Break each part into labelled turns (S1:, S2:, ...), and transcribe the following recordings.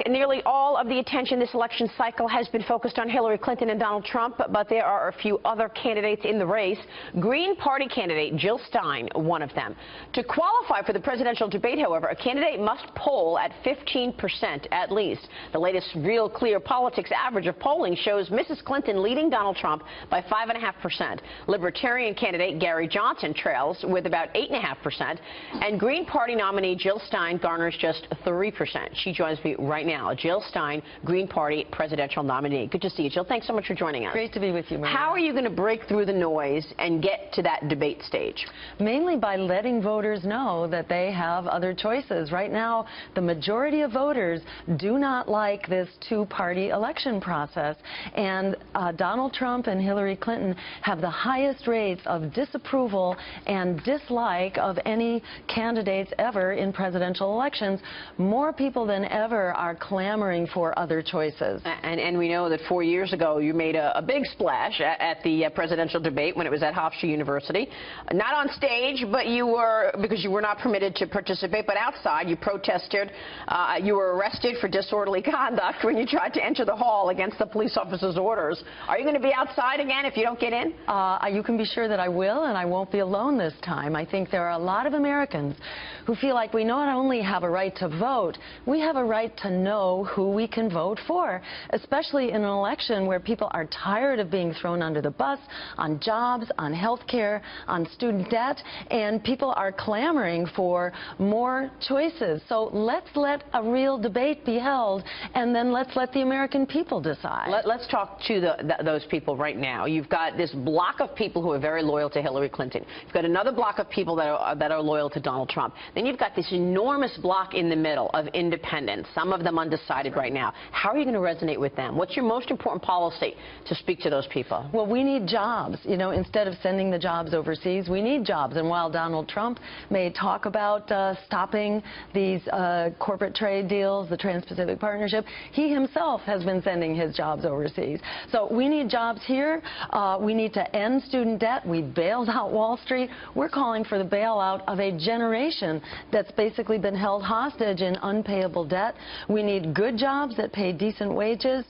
S1: Nearly all of the attention this election cycle has been focused on Hillary Clinton and Donald Trump, but there are a few other candidates in the race. Green Party candidate Jill Stein, one of them. To qualify for the presidential debate, however, a candidate must poll at 15% at least. The latest Real Clear Politics average of polling shows Mrs. Clinton leading Donald Trump by 5.5%. Libertarian candidate Gary Johnson trails with about 8.5%, and Green Party nominee Jill Stein garners just 3%. She joins me right now. Jill Stein, Green Party presidential nominee. Good to see you, Jill. Thanks so much for joining us.
S2: Great to be with you, Maria.
S1: How are you going to break through the noise and get to that debate stage?
S2: Mainly by letting voters know that they have other choices. Right now, the majority of voters do not like this two-party election process. And Donald Trump and Hillary Clinton have the highest rates of disapproval and dislike of any candidates ever in presidential elections. More people than ever are clamoring for other choices.
S1: And we know that 4 years ago you made a big splash at the presidential debate when it was at Hofstra University. Not on stage, but you were, because you were not permitted to participate, but outside you protested. You were arrested for disorderly conduct when you tried to enter the hall against the police officer's orders. Are you going to be outside again if you don't get in?
S2: You can be sure that I will, and I won't be alone this time. I think there are a lot of Americans who feel like we not only have a right to vote, we have a right to know who we can vote for, especially in an election where people are tired of being thrown under the bus on jobs, on health care, on student debt, and people are clamoring for more choices. So let's let a real debate be held, and then let's let the American people decide.
S1: Let's talk to those people right now. You've got this block of people who are very loyal to Hillary Clinton. You've got another block of people that are loyal to Donald Trump. Then you've got this enormous block in the middle of independents, some of them undecided right now. How are you going to resonate with them? What's your most important policy to speak to those people?
S2: Well, we need jobs. You know, instead of sending the jobs overseas, we need jobs. And while Donald Trump may talk about stopping these corporate trade deals, the Trans-Pacific Partnership, he himself has been sending his jobs overseas. So we need jobs here. We need to end student debt. We bailed out Wall Street. We're calling for the bailout of a generation that's basically been held hostage in unpayable debt. We need good jobs that pay decent wages.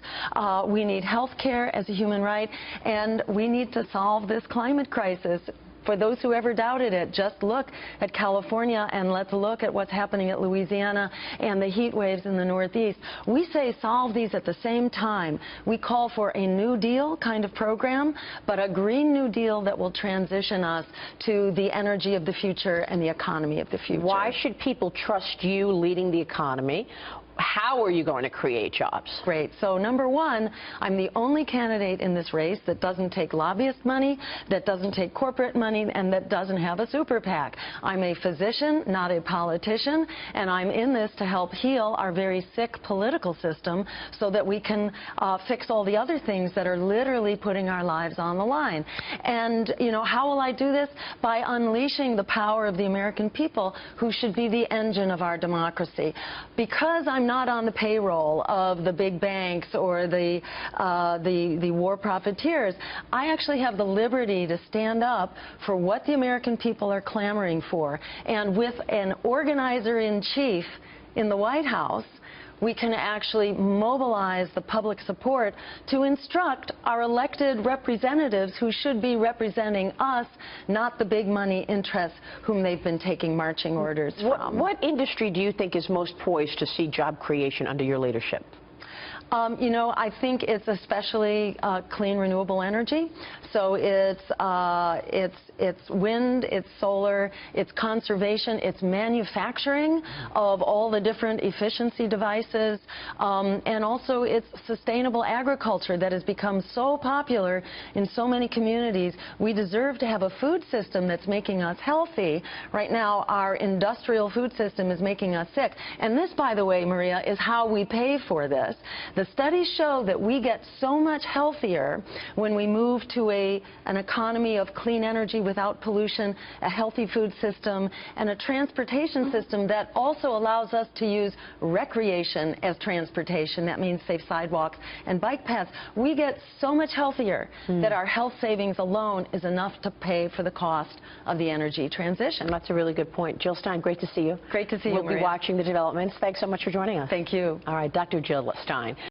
S2: We need health care as a human right, and we need to solve this climate crisis. For those who ever doubted it, just look at California and let's look at what's happening at Louisiana and the heat waves in the Northeast. We say solve these at the same time. We call for a New Deal kind of program, but a Green New Deal that will transition us to the energy of the future and the economy of the future.
S1: Why should people trust you leading the economy? How are you going to create jobs?
S2: Great. So number one, I'm the only candidate in this race that doesn't take lobbyist money, that doesn't take corporate money, and that doesn't have a super PAC. I'm a physician, not a politician, and I'm in this to help heal our very sick political system so that we can fix all the other things that are literally putting our lives on the line. And, you know, how will I do this? By unleashing the power of the American people, who should be the engine of our democracy. Because I'm not on the payroll of the big banks or the war profiteers, I actually have the liberty to stand up for what the American people are clamoring for. And with an organizer-in-chief in the White House, we can actually mobilize the public support to instruct our elected representatives who should be representing us, not the big money interests whom they've been taking marching orders from.
S1: What industry do you think is most poised to see job creation under your leadership?
S2: You know, I think it's especially clean, renewable energy. So it's wind, it's solar, it's conservation, it's manufacturing of all the different efficiency devices, and also it's sustainable agriculture that has become so popular in so many communities. We deserve to have a food system that's making us healthy. Right now, our industrial food system is making us sick. And this, by the way, Maria, is how we pay for this. The studies show that we get so much healthier when we move to an economy of clean energy without pollution, a healthy food system, and a transportation system that also allows us to use recreation as transportation. That means safe sidewalks and bike paths. We get so much healthier that our health savings alone is enough to pay for the cost of the energy transition.
S1: That's a really good point. Jill Stein, great to see you.
S2: Great to see you,
S1: We'll be
S2: Maria.
S1: watching the developments. Thanks so much for joining us.
S2: Thank you.
S1: All right, Dr. Jill Stein.